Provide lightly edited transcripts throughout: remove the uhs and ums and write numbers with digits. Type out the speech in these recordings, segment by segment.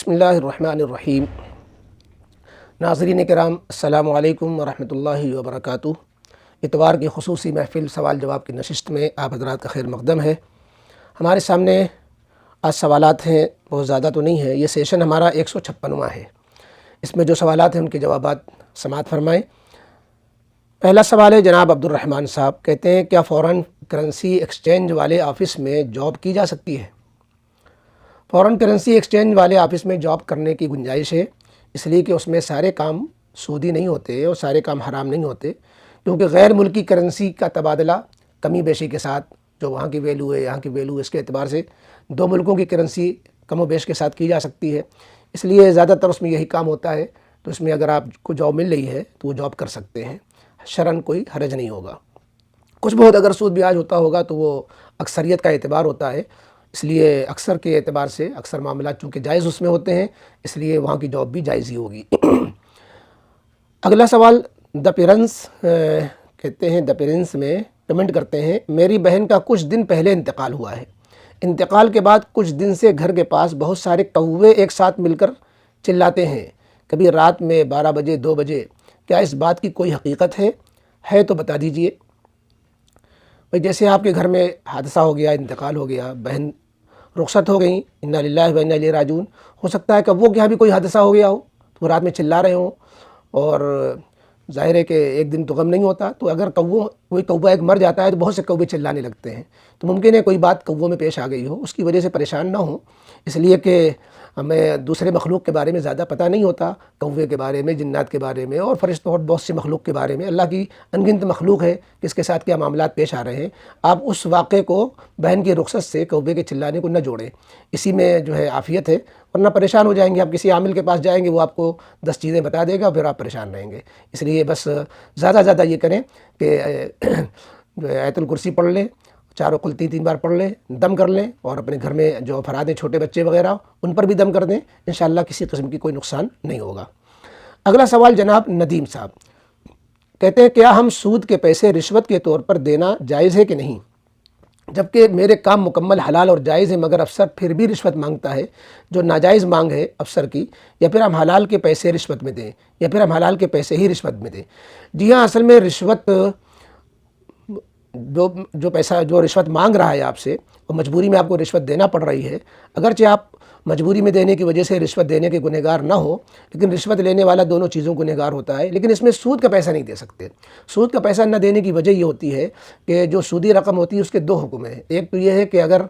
بسم اللہ الرحمن الرحیم۔ ناظرین کرام، السلام علیکم ورحمۃ اللہ وبرکاتہ۔ اتوار کی خصوصی محفل سوال جواب کی نشست میں آپ حضرات کا خیر مقدم ہے۔ ہمارے سامنے آج سوالات ہیں، بہت زیادہ تو نہیں ہے، یہ سیشن ہمارا 156واں ہے۔ اس میں جو سوالات ہیں ان کے جوابات سماعت فرمائیں۔ پہلا سوال ہے جناب عبد الرحمن صاحب، کہتے ہیں کیا فورن کرنسی ایکسچینج والے آفس میں جاب کی جا سکتی ہے؟ فورن کرنسی ایکسچینج والے آفس میں جاب کرنے کی گنجائش ہے، اس لیے کہ اس میں سارے کام سودی نہیں ہوتے اور سارے کام حرام نہیں ہوتے، کیونکہ غیر ملکی کرنسی کا تبادلہ کمی بیشی کے ساتھ، جو وہاں کی ویلیو ہے یہاں کی ویلیو، اس کے اعتبار سے دو ملکوں کی کرنسی کم و بیش کے ساتھ کی جا سکتی ہے، اس لیے زیادہ تر اس میں یہی کام ہوتا ہے۔ تو اس میں اگر آپ کو جاب مل رہی ہے تو وہ جاب کر سکتے ہیں، شرعاً کوئی حرج نہیں ہوگا۔ کچھ بہت اگر سود بیاج ہوتا ہوگا تو وہ اکثریت کا اعتبار ہوتا ہے، اس لیے اکثر کے اعتبار سے اکثر معاملات چونکہ جائز اس میں ہوتے ہیں، اس لیے وہاں کی جاب بھی جائز ہی ہوگی۔ اگلا سوال دا پیرنس کہتے ہیں، دا پیرنس میں کمنٹ کرتے ہیں، میری بہن کا کچھ دن پہلے انتقال ہوا ہے، انتقال کے بعد کچھ دن سے گھر کے پاس بہت سارے کوے ایک ساتھ مل کر چلاتے ہیں، کبھی رات میں 12 بجے 2 بجے، کیا اس بات کی کوئی حقیقت ہے تو بتا دیجئے۔ بھئی جیسے آپ کے گھر میں حادثہ ہو گیا، انتقال ہو گیا، بہن رخصت ہو گئیں، انا للہ و انا الیہ راجعون، ہو سکتا ہے کہ وہ یہاں بھی کوئی حادثہ ہو گیا ہو تو وہ رات میں چلا رہے ہوں، اور ظاہر ہے کہ ایک دن تو غم نہیں ہوتا، تو اگر کوئی کوہ ایک مر جاتا ہے تو بہت سے کوے چلانے لگتے ہیں، تو ممکن ہے کوئی بات کووں میں پیش آ گئی ہو، اس کی وجہ سے پریشان نہ ہوں، اس لیے کہ ہمیں دوسرے مخلوق کے بارے میں زیادہ پتہ نہیں ہوتا، کوے کے بارے میں، جنات کے بارے میں اور فرشتوں اور بہت سے مخلوق کے بارے میں، اللہ کی انگنت مخلوق ہے کس کے ساتھ کیا معاملات پیش آ رہے ہیں۔ آپ اس واقعے کو بہن کی رخصت سے کوے کے چلانے کو نہ جوڑیں، اسی میں جو ہے عافیت ہے، ورنہ پریشان ہو جائیں گے۔ آپ کسی عامل کے پاس جائیں گے، وہ آپ کو 10 چیزیں بتا دے گا، پھر آپ پریشان رہیں گے۔ اس لیے بس زیادہ زیادہ یہ کریں کہ جو ہے آیت الکرسی پڑھ لیں، چاروں قل 3 بار پڑھ لیں، دم کر لیں، اور اپنے گھر میں جو افراد ہیں چھوٹے بچے وغیرہ ان پر بھی دم کر دیں، انشاءاللہ کسی قسم کی کوئی نقصان نہیں ہوگا۔ اگلا سوال جناب ندیم صاحب کہتے ہیں کیا ہم سود کے پیسے رشوت کے طور پر دینا جائز ہے کہ نہیں؟ جبکہ میرے کام مکمل حلال اور جائز ہے، مگر افسر پھر بھی رشوت مانگتا ہے، جو ناجائز مانگ ہے افسر کی، یا پھر ہم حلال کے پیسے رشوت میں دیں، یا پھر ہم حلال کے پیسے ہی رشوت میں دیں؟ جی ہاں، اصل میں رشوت جو پیسہ جو رشوت مانگ رہا ہے آپ سے، وہ مجبوری میں آپ کو رشوت دینا پڑ رہی ہے، اگرچہ آپ مجبوری میں دینے کی وجہ سے رشوت دینے کے گنہگار نہ ہو، لیکن رشوت لینے والا دونوں چیزوں گنہگار ہوتا ہے، لیکن اس میں سود کا پیسہ نہیں دے سکتے۔ سود کا پیسہ نہ دینے کی وجہ یہ ہوتی ہے کہ جو سودی رقم ہوتی ہے اس کے 2 حکم ہیں، ایک تو یہ ہے کہ اگر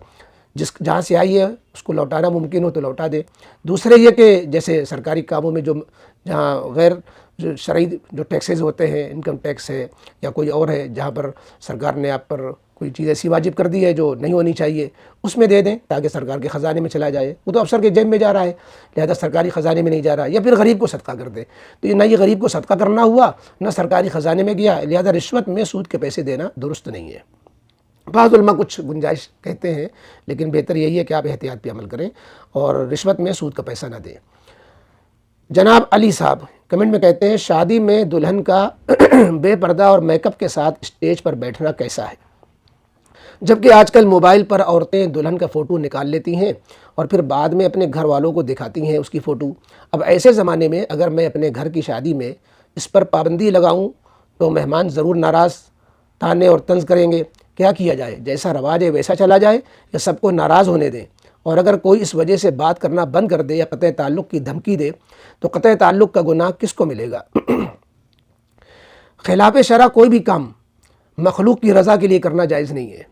جہاں سے آئی ہے اس کو لوٹانا ممکن ہو تو لوٹا دے، دوسرے یہ کہ جیسے سرکاری کاموں میں جہاں غیر جو شرعی جو ٹیکسز ہوتے ہیں، انکم ٹیکس ہے یا کوئی اور ہے، جہاں پر سرکار نے آپ پر کوئی چیز ایسی واجب کر دی ہے جو نہیں ہونی چاہیے، اس میں دے دیں تاکہ سرکار کے خزانے میں چلا جائے، وہ تو افسر کے جیب میں جا رہا ہے، لہذا سرکاری خزانے میں نہیں جا رہا، یا پھر غریب کو صدقہ کر دے، تو یہ نہ یہ غریب کو صدقہ کرنا ہوا، نہ سرکاری خزانے میں گیا، لہذا رشوت میں سود کے پیسے دینا درست نہیں ہے۔ بعض علماء کچھ گنجائش کہتے ہیں، لیکن بہتر یہی ہے کہ آپ احتیاط پہ عمل کریں اور رشوت میں سود کا پیسہ نہ دیں۔ جناب علی صاحب کمنٹ میں کہتے ہیں شادی میں دلہن کا بے پردہ اور میک اپ کے ساتھ اسٹیج پر بیٹھنا کیسا ہے؟ جبکہ آج کل موبائل پر عورتیں دلہن کا فوٹو نکال لیتی ہیں اور پھر بعد میں اپنے گھر والوں کو دکھاتی ہیں اس کی فوٹو۔ اب ایسے زمانے میں اگر میں اپنے گھر کی شادی میں اس پر پابندی لگاؤں تو مہمان ضرور ناراض، طعنے اور طنز کریں گے۔ کیا کیا جائے؟ جیسا رواج ہے ویسا چلا جائے یا سب کو ناراض ہونے دیں؟ اور اگر کوئی اس وجہ سے بات کرنا بند کر دے یا قطع تعلق کی دھمکی دے تو قطع تعلق کا گناہ کس کو ملے گا؟ خلاف شرع کوئی بھی کام مخلوق کی رضا کے لیے کرنا جائز نہیں ہے۔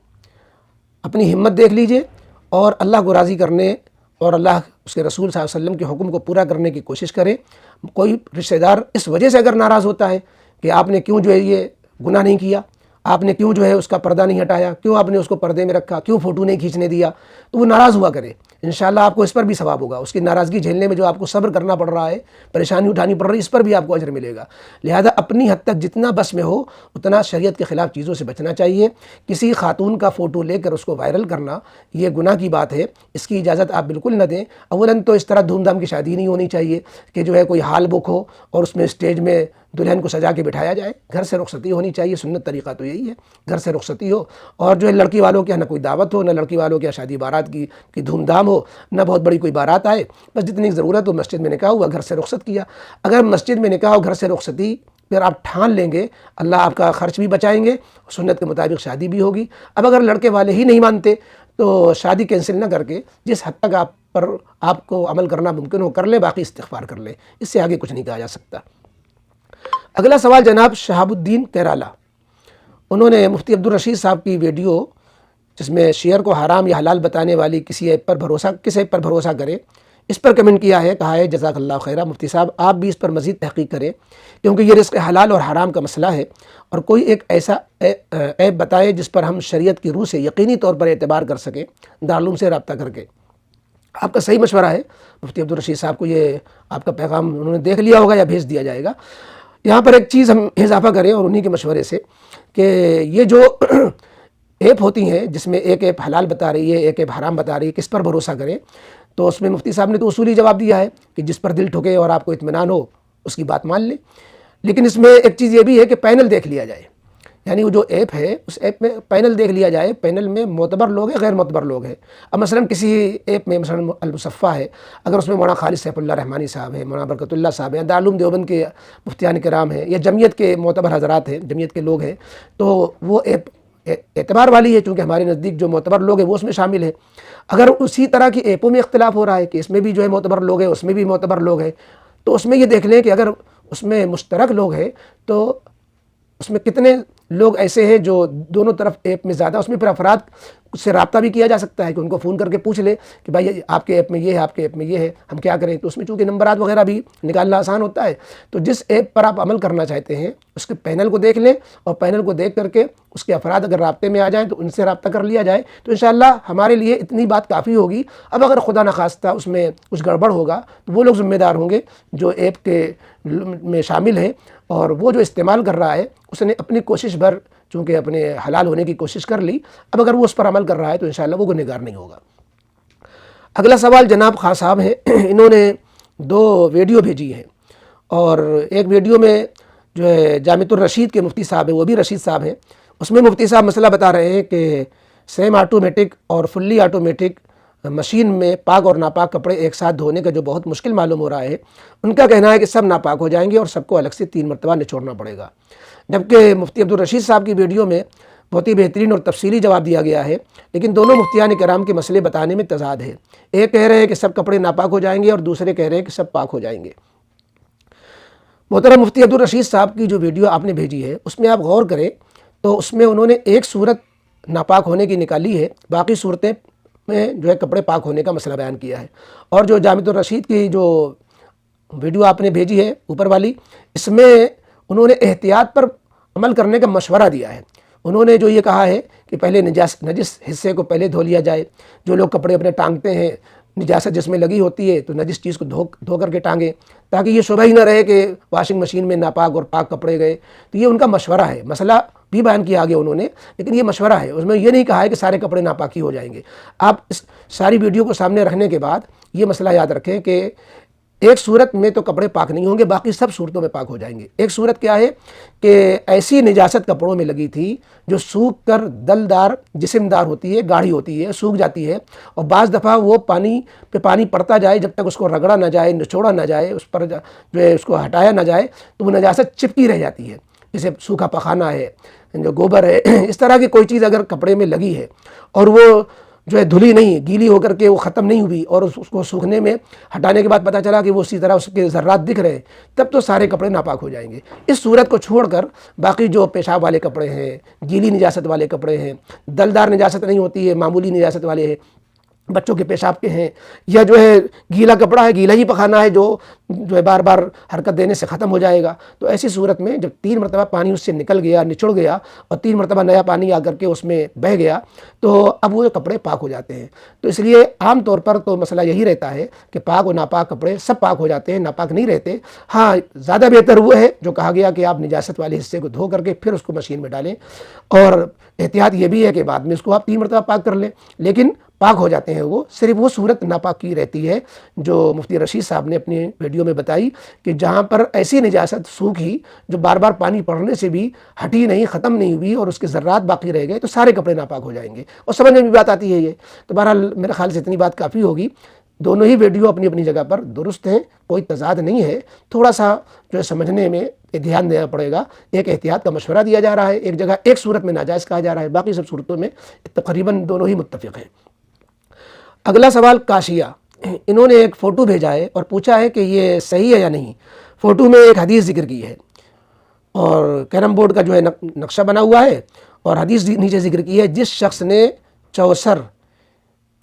اپنی ہمت دیکھ لیجئے اور اللہ کو راضی کرنے اور اللہ اس کے رسول صلی اللہ علیہ وسلم کے حکم کو پورا کرنے کی کوشش کریں۔ کوئی رشتہ دار اس وجہ سے اگر ناراض ہوتا ہے کہ آپ نے کیوں جو ہے یہ گناہ نہیں کیا، آپ نے کیوں جو ہے اس کا پردہ نہیں ہٹایا، کیوں آپ نے اس کو پردے میں رکھا، کیوں فوٹو نہیں کھینچنے دیا، تو وہ ناراض ہوا کرے، انشاءاللہ آپ کو اس پر بھی ثواب ہوگا۔ اس کی ناراضگی جھیلنے میں جو آپ کو صبر کرنا پڑ رہا ہے، پریشانی اٹھانی پڑ رہی ہے، اس پر بھی آپ کو اجر ملے گا۔ لہذا اپنی حد تک جتنا بس میں ہو اتنا شریعت کے خلاف چیزوں سے بچنا چاہیے۔ کسی خاتون کا فوٹو لے کر اس کو وائرل کرنا یہ گناہ کی بات ہے، اس کی اجازت آپ بالکل نہ دیں۔ اولاً تو اس طرح دھوم دھام کی شادی نہیں ہونی چاہیے کہ جو ہے کوئی ہال بک ہو اور اس میں اسٹیج میں دلہن کو سجا کے بٹھایا جائے، گھر سے رخصتی ہونی چاہیے، سنت طریقہ تو یہی ہے، گھر سے رخصتی ہو، اور جو ہے لڑکی والوں کے یہاں نہ کوئی دعوت ہو، نہ لڑکی والوں کے یہاں شادی بارات کی دھوم دھام ہو، نہ بہت بڑی کوئی بارات آئے، بس جتنی ضرورت ہو مسجد میں نکاح ہوا، گھر سے رخصت کیا۔ اگر مسجد میں نکاح ہو، گھر سے رخصتی پھر آپ ٹھان لیں گے، اللہ آپ کا خرچ بھی بچائیں گے، سنت کے مطابق شادی بھی ہوگی۔ اب اگر لڑکے والے ہی نہیں مانتے تو شادی کینسل نہ کر کے جس حد تک آپ کو عمل کرنا ممکن ہو کر لیں، باقی استغفار کر لیں، اس سے آگے کچھ نہیں کہا جا سکتا۔ اگلا سوال جناب شہاب الدین کیرالہ، انہوں نے مفتی عبدالرشید صاحب کی ویڈیو جس میں شیعر کو حرام یا حلال بتانے والی کس ایپ پر بھروسہ کرے، اس پر کمنٹ کیا ہے، کہا ہے جزاک اللہ خیرہ، مفتی صاحب آپ بھی اس پر مزید تحقیق کریں کیونکہ یہ رزق حلال اور حرام کا مسئلہ ہے، اور کوئی ایک ایسا ایپ بتائے جس پر ہم شریعت کی روح سے یقینی طور پر اعتبار کر سکیں، دارالعلوم سے رابطہ کر کے۔ آپ کا صحیح مشورہ ہے مفتی عبدالرشید صاحب کو، یہ آپ کا پیغام انہوں نے دیکھ لیا ہوگا یا بھیج دیا جائے گا۔ یہاں پر ایک چیز ہم اضافہ کریں اور انہی کے مشورے سے کہ یہ جو ایپ ہوتی ہیں جس میں ایک ایپ حلال بتا رہی ہے، ایک ایپ حرام بتا رہی ہے، کس پر بھروسہ کریں، تو اس میں مفتی صاحب نے تو اصولی جواب دیا ہے کہ جس پر دل ٹھکے اور آپ کو اطمینان ہو اس کی بات مان لیں، لیکن اس میں ایک چیز یہ بھی ہے کہ پینل دیکھ لیا جائے، یعنی وہ جو ایپ ہے اس ایپ میں پینل دیکھ لیا جائے، پینل میں معتبر لوگ ہیں، غیر معتبر لوگ ہیں۔ اب مثلا کسی ایپ میں مثلا المصفہ ہے، اگر اس میں مولانا خالد سیف اللہ رحمانی صاحب ہیں، مولانا برکت اللہ صاحب ہیں، دارالعلوم دیوبند کے مفتیان کرام ہیں، یا جمعیت کے معتبر حضرات ہیں، جمعیت کے لوگ ہیں، تو وہ ایپ اعتبار والی ہے، چونکہ ہمارے نزدیک جو معتبر لوگ ہیں وہ اس میں شامل ہیں۔ اگر اسی طرح کی ایپوں میں اختلاف ہو رہا ہے کہ اس میں بھی جو ہے معتبر لوگ ہیں، اس میں بھی معتبر لوگ ہیں، تو اس میں یہ دیکھ لیں کہ اگر اس میں مشترک لوگ ہیں تو اس میں کتنے لوگ ایسے ہیں جو دونوں طرف ایپ میں زیادہ، اس میں پھر افراد سے رابطہ بھی کیا جا سکتا ہے کہ ان کو فون کر کے پوچھ لے کہ بھائی آپ کے ایپ میں یہ ہے، آپ کے ایپ میں یہ ہے، ہم کیا کریں؟ تو اس میں چونکہ نمبرات وغیرہ بھی نکالنا آسان ہوتا ہے، تو جس ایپ پر آپ عمل کرنا چاہتے ہیں اس کے پینل کو دیکھ لیں، اور پینل کو دیکھ کر کے اس کے افراد اگر رابطے میں آ جائیں تو ان سے رابطہ کر لیا جائے، تو انشاءاللہ ہمارے لیے اتنی بات کافی ہوگی۔ اب اگر خدا نخواستہ اس میں کچھ گڑبڑ ہوگا تو وہ لوگ ذمہ دار ہوں گے جو ایپ کے میں شامل ہیں، اور وہ جو استعمال کر رہا ہے اس نے اپنی کوشش بھر چونکہ اپنے حلال ہونے کی کوشش کر لی، اب اگر وہ اس پر عمل کر رہا ہے تو انشاءاللہ وہ گنہگار نہیں ہوگا۔ اگلا سوال جناب خان صاحب ہیں، انہوں نے 2 ویڈیو بھیجی ہیں، اور ایک ویڈیو میں جو ہے جامعۃ الرشید کے مفتی صاحب ہیں، وہ بھی رشید صاحب ہیں، اس میں مفتی صاحب مسئلہ بتا رہے ہیں کہ سیم آٹومیٹک اور فلی آٹومیٹک مشین میں پاک اور ناپاک کپڑے ایک ساتھ دھونے کا جو بہت مشکل معلوم ہو رہا ہے، ان کا کہنا ہے کہ سب ناپاک ہو جائیں گے اور سب کو الگ سے 3 مرتبہ نچوڑنا پڑے گا، جبکہ مفتی عبدالرشید صاحب کی ویڈیو میں بہت ہی بہترین اور تفصیلی جواب دیا گیا ہے، لیکن دونوں مفتیان کرام کے مسئلے بتانے میں تضاد ہے، ایک کہہ رہے ہیں کہ سب کپڑے ناپاک ہو جائیں گے اور دوسرے کہہ رہے ہیں کہ سب پاک ہو جائیں گے۔ محترم مفتی عبدالرشید صاحب کی جو ویڈیو آپ نے بھیجی ہے اس میں آپ غور کریں تو اس میں انہوں نے ایک صورت ناپاک ہونے کی نکالی ہے، باقی صورتیں میں جو ہے کپڑے پاک ہونے کا مسئلہ بیان کیا ہے، اور جو جامعۃ الرشید کی جو ویڈیو آپ نے بھیجی ہے اوپر والی، اس میں انہوں نے احتیاط پر عمل کرنے کا مشورہ دیا ہے۔ انہوں نے جو یہ کہا ہے کہ پہلے نجس حصے کو پہلے دھو لیا جائے، جو لوگ کپڑے اپنے ٹانگتے ہیں نجاست جس میں لگی ہوتی ہے تو نجس چیز کو دھو کر کے ٹانگیں، تاکہ یہ شبہ ہی نہ رہے کہ واشنگ مشین میں ناپاک اور پاک کپڑے گئے۔ تو یہ ان کا مشورہ ہے، مسئلہ بھی بیان کیا آگے انہوں نے، لیکن یہ مشورہ ہے، اس میں یہ نہیں کہا ہے کہ سارے کپڑے ناپاکی ہو جائیں گے۔ آپ اس ساری ویڈیو کو سامنے رکھنے کے بعد یہ مسئلہ یاد رکھیں کہ ایک صورت میں تو کپڑے پاک نہیں ہوں گے، باقی سب صورتوں میں پاک ہو جائیں گے۔ ایک صورت کیا ہے کہ ایسی نجاست کپڑوں میں لگی تھی جو سوکھ کر دلدار جسمدار ہوتی ہے، گاڑھی ہوتی ہے، سوکھ جاتی ہے، اور بعض دفعہ وہ پانی پہ پانی پڑتا جائے جب تک اس کو رگڑا نہ جائے، نچوڑا نہ جائے، اس پر جو ہے اس کو ہٹایا نہ جائے تو وہ نجاست چپکی رہ جاتی ہے، جیسے سوکھا پخانہ ہے، جو گوبر ہے، اس طرح کی کوئی چیز اگر کپڑے میں لگی ہے اور وہ جو ہے دھلی نہیں، گیلی ہو کر کے وہ ختم نہیں ہوئی، اور اس کو سوکھنے میں ہٹانے کے بعد پتہ چلا کہ وہ اسی طرح اس کے ذرات دکھ رہے ہیں، تب تو سارے کپڑے ناپاک ہو جائیں گے۔ اس صورت کو چھوڑ کر باقی جو پیشاب والے کپڑے ہیں، گیلی نجاست والے کپڑے ہیں، دلدار نجاست نہیں ہوتی ہے، معمولی نجاست والے ہیں، بچوں کے پیشاب کے ہیں، یا جو ہے گیلا کپڑا ہے، گیلا ہی پخانا ہے جو ہے بار بار حرکت دینے سے ختم ہو جائے گا، تو ایسی صورت میں جب 3 مرتبہ پانی اس سے نکل گیا، نچڑ گیا، اور 3 مرتبہ نیا پانی آ کر کے اس میں بہہ گیا تو اب وہ کپڑے پاک ہو جاتے ہیں۔ تو اس لیے عام طور پر تو مسئلہ یہی رہتا ہے کہ پاک و ناپاک کپڑے سب پاک ہو جاتے ہیں، ناپاک نہیں رہتے۔ ہاں زیادہ بہتر وہ ہے جو کہا گیا کہ آپ نجاست والے حصے کو دھو کر کے پھر اس کو مشین میں ڈالیں، اور احتیاط یہ بھی ہے کہ بعد میں اس کو آپ 3 مرتبہ پاک کر لیں، لیکن پاک ہو جاتے ہیں، وہ صرف وہ صورت ناپاکی رہتی ہے جو مفتی رشید صاحب نے اپنی ویڈیو میں بتائی کہ جہاں پر ایسی نجاست سوکھی جو بار بار پانی پڑنے سے بھی ہٹی نہیں، ختم نہیں ہوئی اور اس کے ذرات باقی رہ گئے، تو سارے کپڑے ناپاک ہو جائیں گے، اور سمجھ میں بھی بات آتی ہے یہ۔ تو بہرحال میرے خیال سے اتنی بات کافی ہوگی۔ دونوں ہی ویڈیو اپنی اپنی جگہ پر درست ہیں، کوئی تضاد نہیں ہے، تھوڑا سا جو ہے سمجھنے میں دھیان دینا پڑے گا۔ ایک احتیاط کا مشورہ دیا جا رہا ہے، ایک جگہ ایک صورت میں ناجائز کہا جا رہا ہے، باقی سب صورتوں میں تقریباً دونوں ہی متفق ہیں۔ اگلا سوال کاشیہ، انہوں نے ایک فوٹو بھیجا ہے اور پوچھا ہے کہ یہ صحیح ہے یا نہیں۔ فوٹو میں ایک حدیث ذکر کی ہے اور کیرم بورڈ کا جو ہے نقشہ بنا ہوا ہے، اور حدیث نیچے ذکر کی ہے، جس شخص نے چوسر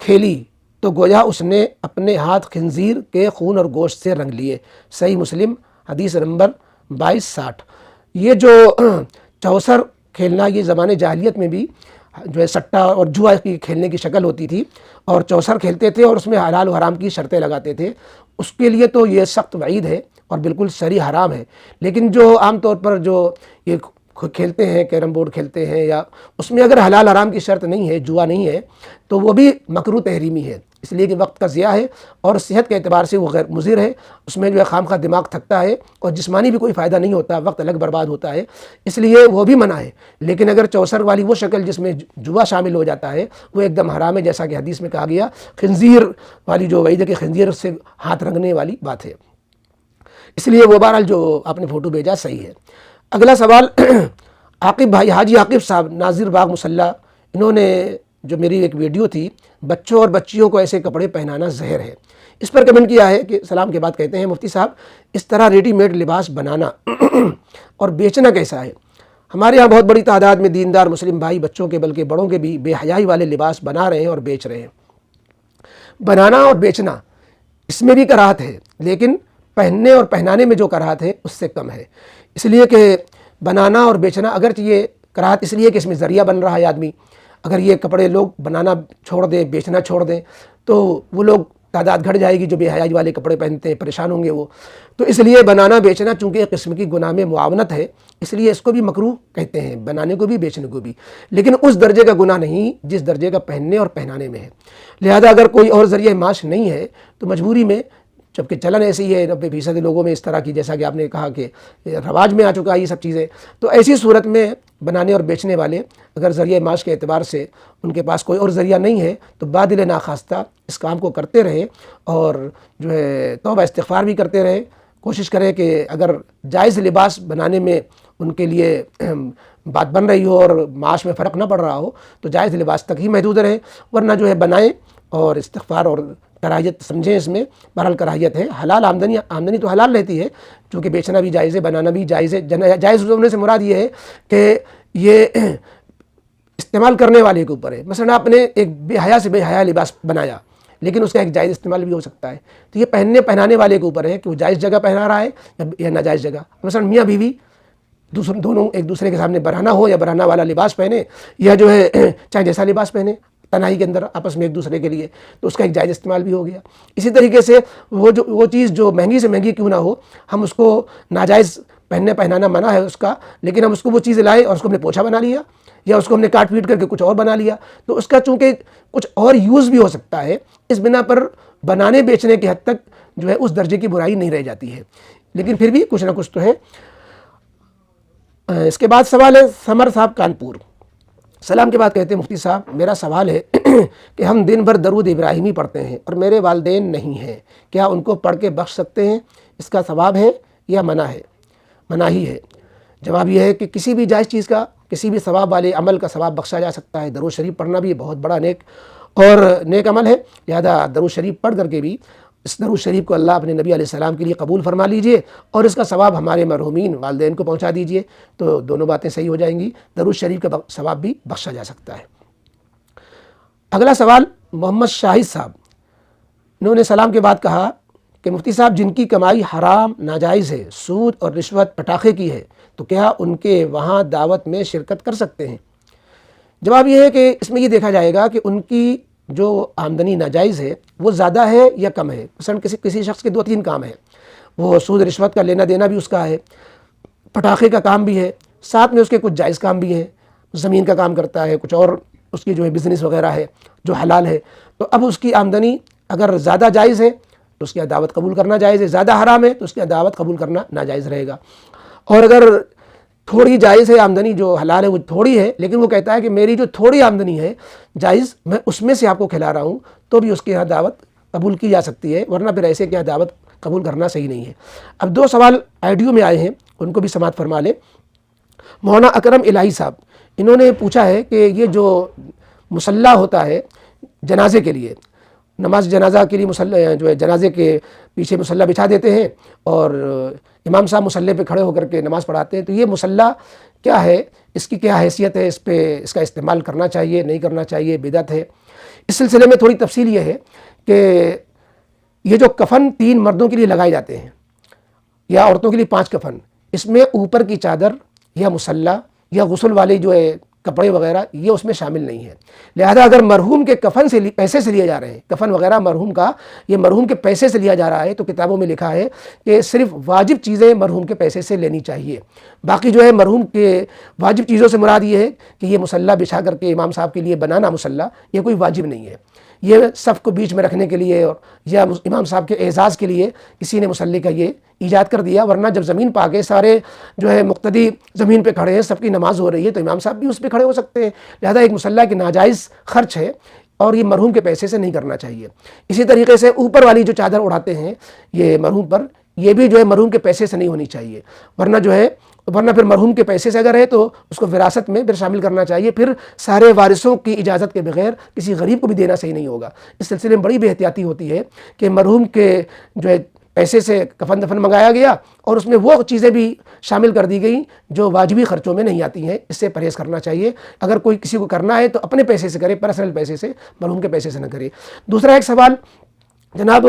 کھیلی تو گویا اس نے اپنے ہاتھ خنزیر کے خون اور گوشت سے رنگ لیے۔ صحیح مسلم حدیث نمبر 2260۔ یہ جو چوسر کھیلنا، یہ زمانے جاہلیت میں بھی جو ہے سٹہ اور جوا کی کھیلنے کی شکل ہوتی تھی، اور چوسر کھیلتے تھے اور اس میں حلال و حرام کی شرطیں لگاتے تھے۔ اس کے لیے تو یہ سخت وعید ہے اور بالکل صریح حرام ہے، لیکن جو عام طور پر جو یہ کھیلتے ہیں، کیرم بورڈ کھیلتے ہیں، یا اس میں اگر حلال حرام کی شرط نہیں ہے، جوا نہیں ہے، تو وہ بھی مکروہ تحریمی ہے، اس لیے کہ وقت کا ضیاع ہے اور صحت کے اعتبار سے وہ غیر مضر ہے۔ اس میں جو ہے خام دماغ تھکتا ہے اور جسمانی بھی کوئی فائدہ نہیں ہوتا، وقت الگ برباد ہوتا ہے، اس لیے وہ بھی منع ہے۔ لیکن اگر چوسر والی وہ شکل جس میں جوا شامل ہو جاتا ہے، وہ ایک دم حرام ہے، جیسا کہ حدیث میں کہا گیا۔ خنزیر والی جو وعید ہے کہ خنزیر سے ہاتھ رنگنے والی بات ہے، اس لیے وہ بہرحال جو آپ نے فوٹو بھیجا صحیح ہے۔ اگلا سوال عاقب بھائی، حاجی عاقب صاحب ناظر باغ مسلح، انہوں نے جو میری ایک ویڈیو تھی، بچوں اور بچیوں کو ایسے کپڑے پہنانا زہر ہے، اس پر کمنٹ کیا ہے کہ سلام کے بعد کہتے ہیں، مفتی صاحب اس طرح ریڈی میڈ لباس بنانا اور بیچنا کیسا ہے؟ ہمارے ہاں بہت بڑی تعداد میں دیندار مسلم بھائی بچوں کے بلکہ بڑوں کے بھی بے حیائی والے لباس بنا رہے ہیں اور بیچ رہے ہیں۔ بنانا اور بیچنا اس میں بھی کراہت ہے، لیکن پہننے اور پہنانے میں جو کراہت ہے اس سے کم ہے، اس لیے کہ بنانا اور بیچنا اگرچہ یہ کراہت اس لیے کہ اس میں ذریعہ بن رہا ہے آدمی، اگر یہ کپڑے لوگ بنانا چھوڑ دیں، بیچنا چھوڑ دیں، تو وہ لوگ تعداد گھٹ جائے گی جو بے حیائی والے کپڑے پہنتے ہیں، پریشان ہوں گے وہ۔ تو اس لیے بنانا بیچنا چونکہ ایک قسم کی گناہ میں معاونت ہے، اس لیے اس کو بھی مکروہ کہتے ہیں، بنانے کو بھی بیچنے کو بھی، لیکن اس درجے کا گناہ نہیں جس درجے کا پہننے اور پہنانے میں ہے۔ لہذا اگر کوئی اور ذریعہ معاش نہیں ہے تو مجبوری میں، جبکہ چلن ایسی ہے 90% لوگوں میں اس طرح کی، جیسا کہ آپ نے کہا کہ رواج میں آ چکا ہے یہ سب چیزیں، تو ایسی صورت میں بنانے اور بیچنے والے اگر ذریعہ معاش کے اعتبار سے ان کے پاس کوئی اور ذریعہ نہیں ہے تو بادل ناخواستہ اس کام کو کرتے رہیں اور جو ہے توبہ استغفار بھی کرتے رہیں، کوشش کریں کہ اگر جائز لباس بنانے میں ان کے لیے بات بن رہی ہو اور معاش میں فرق نہ پڑ رہا ہو تو جائز لباس تک ہی محدود رہیں، ورنہ جو ہے بنائیں اور استغفار اور کراہیت سمجھیں، اس میں بہرحال کراہیت ہے۔ حلال آمدنی تو حلال رہتی ہے، چونکہ بیچنا بھی جائز ہے، بنانا بھی جائز ہے۔ جائز ہونے سے مراد یہ ہے کہ یہ استعمال کرنے والے کے اوپر ہے۔ مثلا آپ نے ایک بے حیا سے بے حیا لباس بنایا، لیکن اس کا ایک جائز استعمال بھی ہو سکتا ہے، تو یہ پہنانے والے کے اوپر ہے کہ وہ جائز جگہ پہنا رہا ہے یا ناجائز جگہ۔ مثلا میاں بیوی دونوں ایک دوسرے کے سامنے برہنہ ہو یا برہنہ والا لباس پہنے، یا جو ہے چاہے جیسا لباس پہنے تنہائی کے اندر آپس میں ایک دوسرے کے لیے، تو اس کا ایک جائز استعمال بھی ہو گیا۔ اسی طریقے سے وہ چیز جو مہنگی سے مہنگی کیوں نہ ہو، ہم اس کو ناجائز پہنانا منع ہے اس کا، لیکن ہم اس کو وہ چیز لائے اور اس کو ہم نے پوچھا بنا لیا، یا اس کو ہم نے کاٹ پیٹ کر کے کچھ اور بنا لیا، تو اس کا چونکہ کچھ اور یوز بھی ہو سکتا ہے، اس بنا پر بنانے بیچنے کی حد تک جو ہے اس درجے کی برائی نہیں رہ جاتی ہے، لیکن پھر بھی کچھ نہ کچھ تو ہے۔ اس کے بعد سوال ہے سمر صاحب کانپور، سلام کے بعد کہتے ہیں، مفتی صاحب میرا سوال ہے کہ ہم دن بھر درود ابراہیمی پڑھتے ہیں اور میرے والدین نہیں ہیں، کیا ان کو پڑھ کے بخش سکتے ہیں؟ اس کا ثواب ہے یا منع ہے؟ منع ہی ہے۔ جواب یہ ہے کہ کسی بھی جائز چیز کا، کسی بھی ثواب والے عمل کا ثواب بخشا جا سکتا ہے۔ درود شریف پڑھنا بھی بہت بڑا نیک عمل ہے، لہذا درود شریف پڑھ کر کے بھی اس درود شریف کو اللہ اپنے نبی علیہ السلام کے لیے قبول فرما لیجئے اور اس کا ثواب ہمارے مرحومین والدین کو پہنچا دیجئے، تو دونوں باتیں صحیح ہو جائیں گی، درود شریف کا ثواب بھی بخشا جا سکتا ہے۔ اگلا سوال محمد شاہد صاحب، انہوں نے سلام کے بعد کہا کہ مفتی صاحب جن کی کمائی حرام ناجائز ہے، سود اور رشوت پٹاخے کی ہے، تو کیا ان کے وہاں دعوت میں شرکت کر سکتے ہیں؟ جواب یہ ہے کہ اس میں یہ دیکھا جائے گا کہ ان کی جو آمدنی ناجائز ہے وہ زیادہ ہے یا کم ہے۔ مثلا کسی شخص کے 2-3 کام ہیں، وہ سود رشوت کا لینا دینا بھی اس کا ہے، پٹاخے کا کام بھی ہے، ساتھ میں اس کے کچھ جائز کام بھی ہیں، زمین کا کام کرتا ہے، کچھ اور اس کی جو ہے بزنس وغیرہ ہے جو حلال ہے، تو اب اس کی آمدنی اگر زیادہ جائز ہے تو اس کی دعوت قبول کرنا جائز ہے، زیادہ حرام ہے تو اس کی دعوت قبول کرنا ناجائز رہے گا۔ اور اگر تھوڑی جائز ہے آمدنی جو حلال ہے وہ تھوڑی ہے، لیکن وہ کہتا ہے کہ میری جو تھوڑی آمدنی ہے جائز، میں اس میں سے آپ کو کھلا رہا ہوں، تو بھی اس کے یہاں دعوت قبول کی جا سکتی ہے، ورنہ پھر ایسے کیا دعوت قبول کرنا صحیح نہیں ہے۔ اب 2 سوال آڈیو میں آئے ہیں، ان کو بھی سماعت فرما لیں۔ مولانا اکرم الہی صاحب، انہوں نے پوچھا ہے کہ یہ جو مصلی ہوتا ہے جنازے کے لیے، نماز جنازہ کے لیے مصلی جو ہے جنازے کے پیچھے مصلی بچھا دیتے ہیں اور امام صاحب مصلی پہ کھڑے ہو کر کے نماز پڑھاتے ہیں، تو یہ مصلی کیا ہے، اس کی کیا حیثیت ہے، اس کا استعمال کرنا چاہیے نہیں کرنا چاہیے، بدعت ہے؟ اس سلسلے میں تھوڑی تفصیل یہ ہے کہ یہ جو کفن 3 مردوں کے لیے لگائے جاتے ہیں یا عورتوں کے لیے 5 کفن، اس میں اوپر کی چادر یا مصلی یا غسل والی جو ہے کپڑے وغیرہ یہ اس میں شامل نہیں ہے۔ لہذا اگر مرحوم کے کفن سے پیسے سے لیے جا رہے ہیں، کفن وغیرہ مرحوم کا یہ مرحوم کے پیسے سے لیا جا رہا ہے، تو کتابوں میں لکھا ہے کہ صرف واجب چیزیں مرحوم کے پیسے سے لینی چاہیے۔ باقی جو ہے مرحوم کے واجب چیزوں سے مراد یہ ہے کہ یہ مصلی بچھا کر کے امام صاحب کے لیے بنانا مصلی، یہ کوئی واجب نہیں ہے۔ یہ صف کو بیچ میں رکھنے کے لیے اور یا امام صاحب کے اعزاز کے لیے کسی نے مصلی کا یہ ایجاد کر دیا، ورنہ جب زمین پا گئے سارے جو ہے مقتدی زمین پہ کھڑے ہیں، سب کی نماز ہو رہی ہے، تو امام صاحب بھی اس پہ کھڑے ہو سکتے ہیں۔ لہذا ایک مصلی کی ناجائز خرچ ہے اور یہ مرحوم کے پیسے سے نہیں کرنا چاہیے۔ اسی طریقے سے اوپر والی جو چادر اڑاتے ہیں یہ مرحوم پر، یہ بھی جو ہے مرحوم کے پیسے سے نہیں ہونی چاہیے، ورنہ پھر مرحوم کے پیسے سے اگر ہے تو اس کو وراثت میں پھر شامل کرنا چاہیے، پھر سارے وارثوں کی اجازت کے بغیر کسی غریب کو بھی دینا صحیح نہیں ہوگا۔ اس سلسلے میں بڑی بے احتیاطی ہوتی ہے کہ مرحوم کے جو ہے پیسے سے کفن دفن منگایا گیا اور اس میں وہ چیزیں بھی شامل کر دی گئیں جو واجبی خرچوں میں نہیں آتی ہیں، اس سے پرہیز کرنا چاہیے۔ اگر کوئی کسی کو کرنا ہے تو اپنے پیسے سے کرے، پرسنل پیسے سے، مرحوم کے پیسے سے نہ کرے۔ دوسرا ایک سوال جناب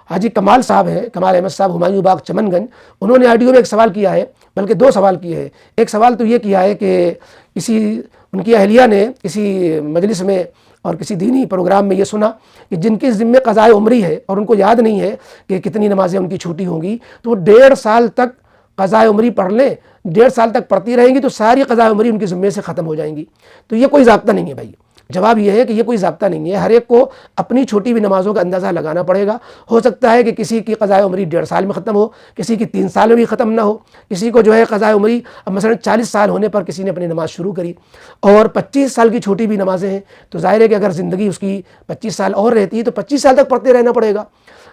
حاجی کمال صاحب ہیں، کمال احمد صاحب، ہمایوں باغ چمن گنج، انہوں نے آڈیو میں ایک سوال کیا ہے، بلکہ 2 سوال کیے ہیں۔ ایک سوال تو یہ کیا ہے کہ ان کی اہلیہ نے کسی مجلس میں اور کسی دینی پروگرام میں یہ سنا کہ جن کے ذمے قضاء عمری ہے اور ان کو یاد نہیں ہے کہ کتنی نمازیں ان کی چھوٹی ہوں گی، تو وہ 1.5 سال تک قضاء عمری پڑھ لیں، 1.5 سال تک پڑھتی رہیں گی تو ساری قضاء عمری ان کے ذمے سے ختم ہو جائیں گی۔ تو یہ کوئی ضابطہ نہیں ہے بھائی، جواب یہ ہے کہ یہ کوئی ضابطہ نہیں ہے۔ ہر ایک کو اپنی چھوٹی ہوئی نمازوں کا اندازہ لگانا پڑے گا۔ ہو سکتا ہے کہ کسی کی قضاء عمری 1.5 سال میں ختم ہو، کسی کی 3 سال میں بھی ختم نہ ہو، کسی کو جو ہے قضاء عمری مثلا 40 سال ہونے پر کسی نے اپنی نماز شروع کری اور 25 سال کی چھوٹی بھی نمازیں ہیں، تو ظاہر ہے کہ اگر زندگی اس کی 25 سال اور رہتی ہے تو 25 سال تک پڑھتے رہنا پڑے گا۔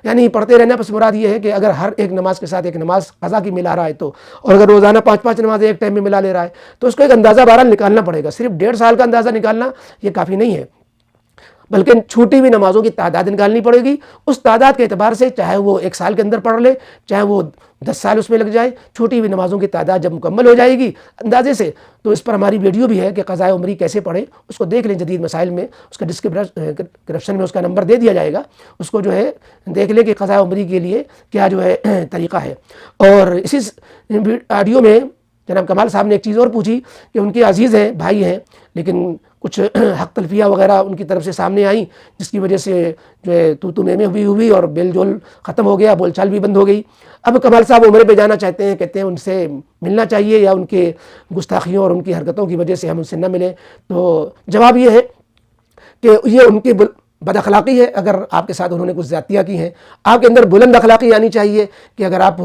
یعنی پڑھتے رہنا پس مراد یہ ہے کہ اگر ہر ایک نماز کے ساتھ ایک نماز قضا کی ملا رہا ہے تو، اور اگر روزانہ 5 نمازیں ایک ٹائم میں ملا لے رہا ہے تو اس کو ایک اندازہ بہرحال نکالنا پڑے گا۔ صرف 1.5 سال کا اندازہ نکالنا یہ کافی نہیں ہے، بلکہ چھوٹی ہوئی نمازوں کی تعداد نکالنی پڑے گی۔ اس تعداد کے اعتبار سے چاہے وہ 1 سال کے اندر پڑھ لے، چاہے وہ 10 سال اس میں لگ جائے، چھوٹی ہوئی نمازوں کی تعداد جب مکمل ہو جائے گی اندازے سے، تو اس پر ہماری ویڈیو بھی ہے کہ قضاء عمری کیسے پڑھیں، اس کو دیکھ لیں۔ جدید مسائل میں اس کا ڈسکرپشن میں اس کا نمبر دے دیا جائے گا، اس کو جو ہے دیکھ لیں کہ قضاء عمری کے لیے کیا جو ہے طریقہ ہے۔ اور اسی آڈیو میں جناب کمال صاحب نے ایک چیز اور پوچھی کہ ان کے عزیز ہیں، بھائی ہیں، لیکن کچھ حق تلفیہ وغیرہ ان کی طرف سے سامنے آئیں، جس کی وجہ سے جو ہے تو میں بھی ہوئی اور بیل جول ختم ہو گیا، بول چال بھی بند ہو گئی۔ اب کمال صاحب عمرے پہ جانا چاہتے ہیں، کہتے ہیں ان سے ملنا چاہیے یا ان کے گستاخیوں اور ان کی حرکتوں کی وجہ سے ہم ان سے نہ ملیں۔ تو جواب یہ ہے کہ یہ ان کی بد اخلاقی ہے، اگر آپ کے ساتھ انہوں نے کچھ زیادتیاں کی ہیں۔ آپ کے اندر بلند اخلاقی آنی چاہیے کہ اگر آپ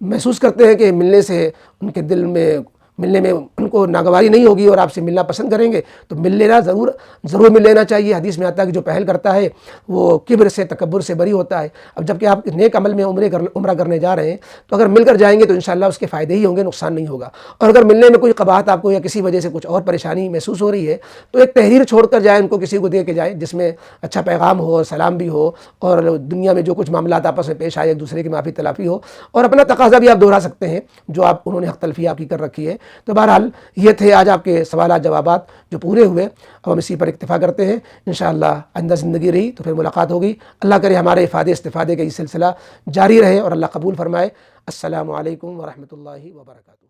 محسوس کرتے ہیں کہ ملنے سے ان کے دل میں ملنے میں ان کو ناگواری نہیں ہوگی اور آپ سے ملنا پسند کریں گے تو مل لینا ضرور مل لینا چاہیے۔ حدیث میں آتا ہے کہ جو پہل کرتا ہے وہ کبر سے تکبر سے بری ہوتا ہے۔ اب جب کہ آپ نیک عمل میں عمرہ کرنے جا رہے ہیں تو اگر مل کر جائیں گے تو انشاءاللہ اس کے فائدے ہی ہوں گے، نقصان نہیں ہوگا۔ اور اگر ملنے میں کوئی قباحت آپ کو یا کسی وجہ سے کچھ اور پریشانی محسوس ہو رہی ہے تو ایک تحریر چھوڑ کر جائیں، ان کو کسی کو دے کے جائیں جس میں اچھا پیغام ہو، سلام بھی ہو، اور دنیا میں جو کچھ معاملات آپس میں پیش آئے ایک دوسرے کی معافی تلافی ہو، اور اپنا تقاضا بھی آپ دہرا سکتے ہیں جو انہوں نے حق تلفی آپ کی کر رکھی ہے۔ تو بہرحال یہ تھے آج آپ کے سوالات جوابات جو پورے ہوئے، اب ہم اسی پر اکتفا کرتے ہیں۔ انشاءاللہ آئندہ زندگی رہی تو پھر ملاقات ہوگی۔ اللہ کرے ہمارے افادے استفادے کا یہ سلسلہ جاری رہے اور اللہ قبول فرمائے۔ السلام علیکم ورحمۃ اللہ وبرکاتہ۔